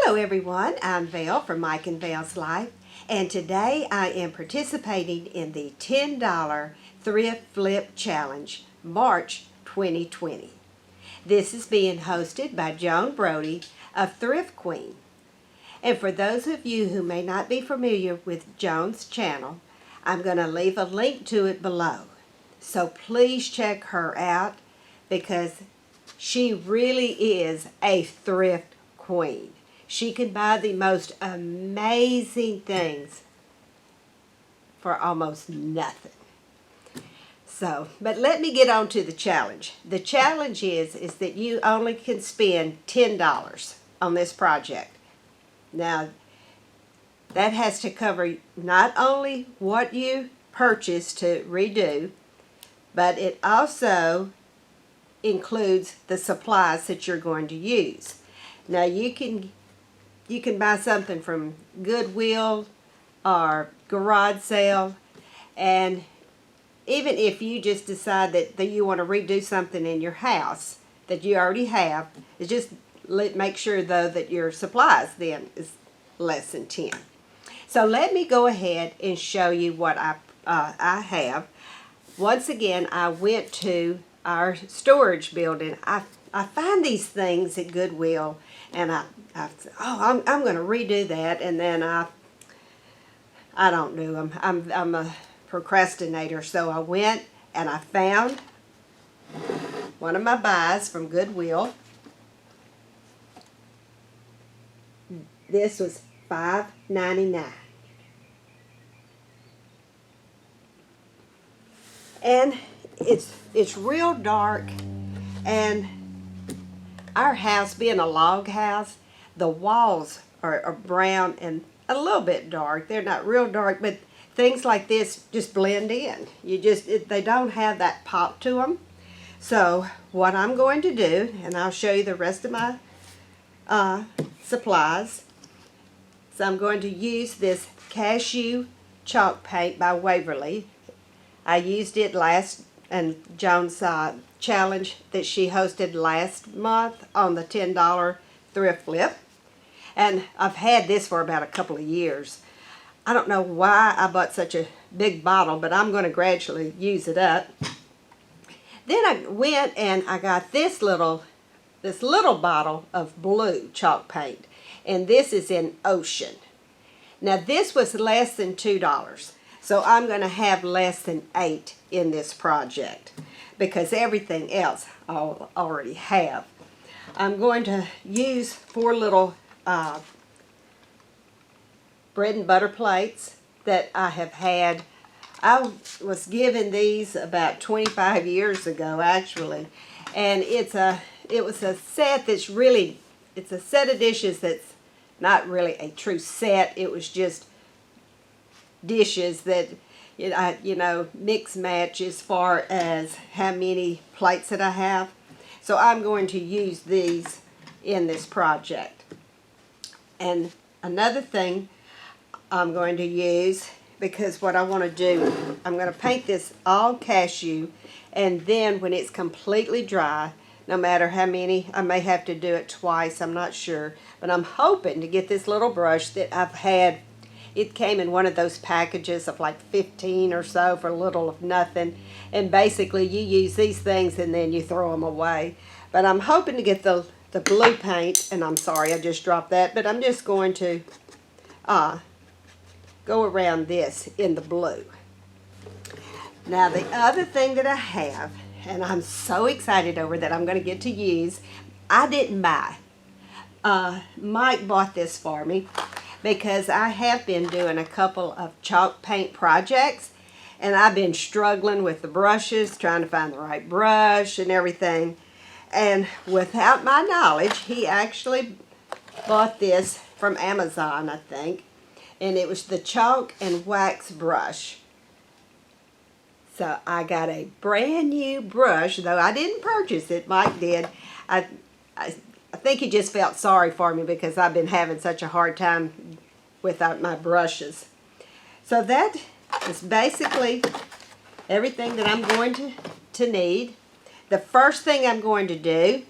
Hello everyone, I'm Val from Mike and Val's Life, and today I am participating in the $10 Thrift Flip Challenge, March 2020. This is being hosted by Joan Brodie of Thrift Queen. And for those of you who may not be familiar with Joan's channel, I'm going to leave a link to it below. So please check her out because she really is a thrift queen. She can buy the most amazing things for almost nothing. So, but let me get on to the challenge. The challenge is that you only can spend $10 on this project. Now, that has to cover not only what you purchased to redo, but it also includes the supplies that you're going to use. Now, you can buy something from Goodwill or garage sale, and even if you just decide that you want to redo something in your house that you already have, it's just make sure though that your supplies then is less than 10. So let me go ahead and show you what I have. Once again, I went to our storage building. I find these things at Goodwill, and I'm going to redo that, and then I don't do them. I'm a procrastinator, so I went and I found one of my buys from Goodwill. This was $5.99. And it's real dark, and our house being a log house, the walls are brown and a little bit dark. They're not real dark, but things like this just blend in. They don't have that pop to them. So what I'm going to do, and I'll show you the rest of my supplies. So I'm going to use this cashew chalk paint by Waverly. I used it and Joan's challenge that she hosted last month on the $10 Thrift Flip. And I've had this for about a couple of years. I don't know why I bought such a big bottle, but I'm going to gradually use it up. Then I went and I got this little bottle of blue chalk paint. And this is in Ocean. Now this was less than $2. So I'm going to have less than 8 in this project because everything else I'll already have. I'm going to use 4 little bread and butter plates that I have had. I was given these about 25 years ago actually, and it was a set that's really, it's a set of dishes that's not really a true set. It was just dishes that mix match as far as how many plates that I have. So I'm going to use these in this project. And another thing I'm going to use, because what I want to do, I'm going to paint this all cashew, and then when it's completely dry, no matter how many, I may have to do it twice, I'm not sure, but I'm hoping to get this little brush that I've had. It came in one of those packages of like 15 or so for a little of nothing. And basically you use these things and then you throw them away. But I'm hoping to get the blue paint, and I'm sorry I just dropped that, but I'm just going to go around this in the blue. Now the other thing that I have, and I'm so excited over that I'm going to get to use, I didn't buy. Mike bought this for me, because I have been doing a couple of chalk paint projects, and I've been struggling with the brushes, trying to find the right brush and everything. And without my knowledge, he actually bought this from Amazon, I think. And it was the chalk and wax brush. So I got a brand new brush, though I didn't purchase it, Mike did. I think he just felt sorry for me because I've been having such a hard time without my brushes. So that is basically everything that I'm going to need. The first thing I'm going to do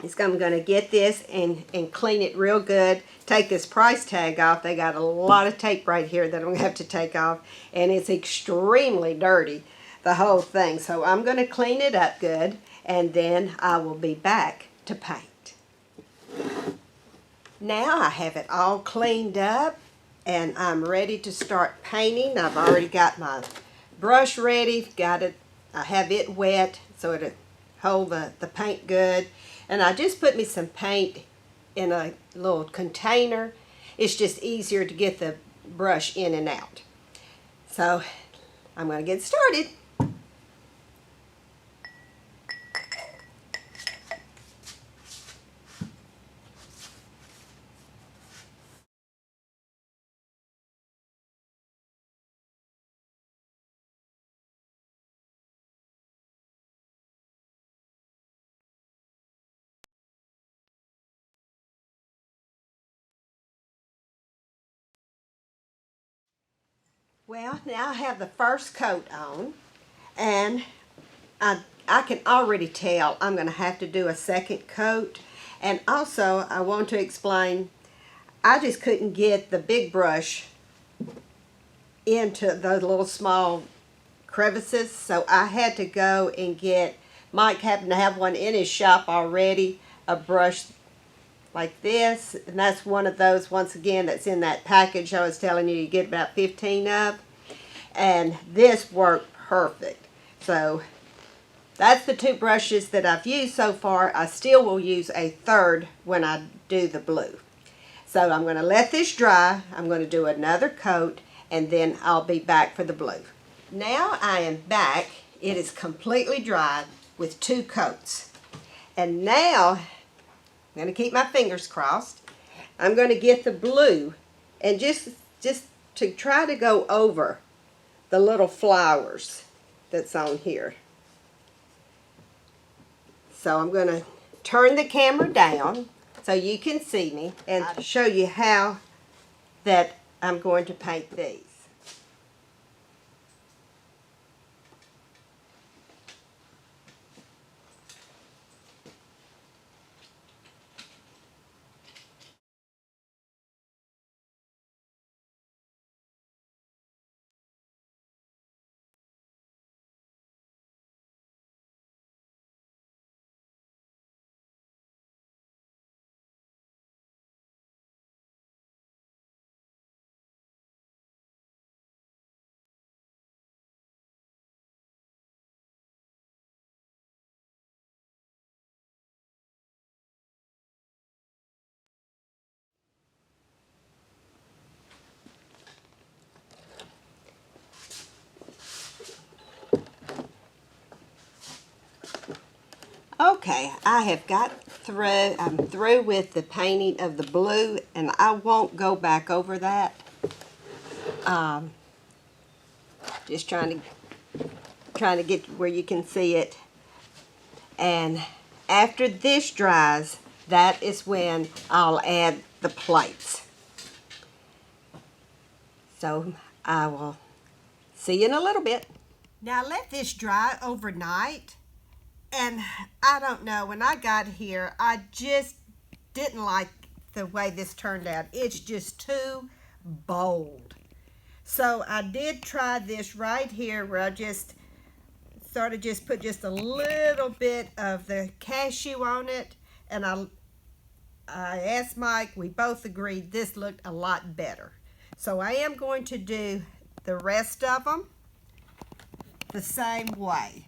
I'm going to get this and clean it real good. Take this price tag off. They got a lot of tape right here that I'm going to have to take off. And it's extremely dirty, the whole thing. So I'm going to clean it up good. And then I will be back to paint. Now I have it all cleaned up. And I'm ready to start painting. I've already got my brush ready. Got it. I have it wet so it'll hold the paint good. And I just put me some paint in a little container. It's just easier to get the brush in and out. So I'm going to get started. Well, now I have the first coat on, and I can already tell I'm going to have to do a second coat. And also, I want to explain, I just couldn't get the big brush into those little small crevices, so I had to go and get, Mike happened to have one in his shop already, a brush like this, and that's one of those, once again, that's in that package I was telling you you get about 15 of, and this worked perfect. So that's the two brushes that I've used so far. I still will use a third when I do the blue. So I'm going to let this dry. I'm going to do another coat, and then I'll be back for the blue. Now I am back. It is completely dried with two coats. And now I'm going to keep my fingers crossed. I'm going to get the blue and just to try to go over the little flowers that's on here. So I'm going to turn the camera down so you can see me and show you how that I'm going to paint these. Okay, I have got through, I'm through with the painting of the blue, and I won't go back over that. Just trying to get where you can see it. And after this dries, that is when I'll add the plates. So I will see you in a little bit. Now let this dry overnight. And I don't know, when I got here, I just didn't like the way this turned out. It's just too bold. So I did try this right here where I just sort of just put just a little bit of the cashew on it. And I asked Mike, we both agreed this looked a lot better. So I am going to do the rest of them the same way.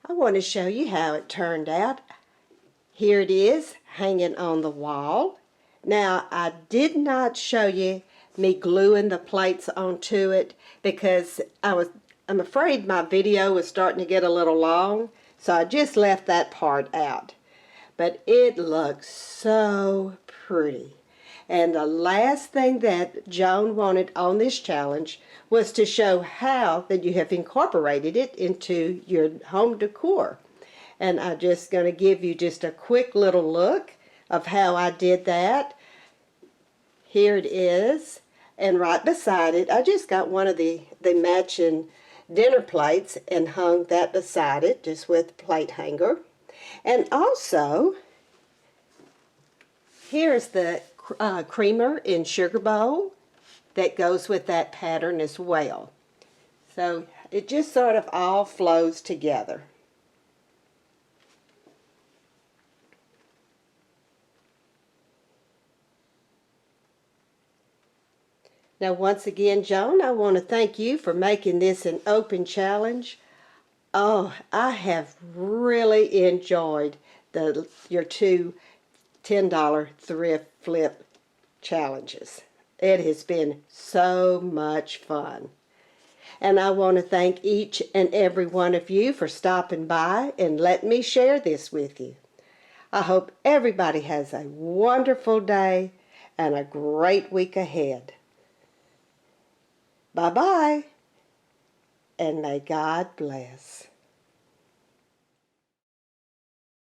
I want to show you how it turned out. Here it is, hanging on the wall. Now, I did not show you me gluing the plates onto it because I'm afraid my video was starting to get a little long, so I just left that part out. But it looks so pretty. And the last thing that Joan wanted on this challenge was to show how that you have incorporated it into your home decor. And I'm just going to give you just a quick little look of how I did that. Here it is. And right beside it, I just got one of the matching dinner plates and hung that beside it just with a plate hanger. And also, here's the creamer in sugar bowl that goes with that pattern as well. So it just sort of all flows together. Now once again, Joan, I want to thank you for making this an open challenge. Oh, I have really enjoyed your two $10 thrift flip challenges. It has been so much fun. And I want to thank each and every one of you for stopping by and letting me share this with you. I hope everybody has a wonderful day and a great week ahead. Bye-bye, and may God bless.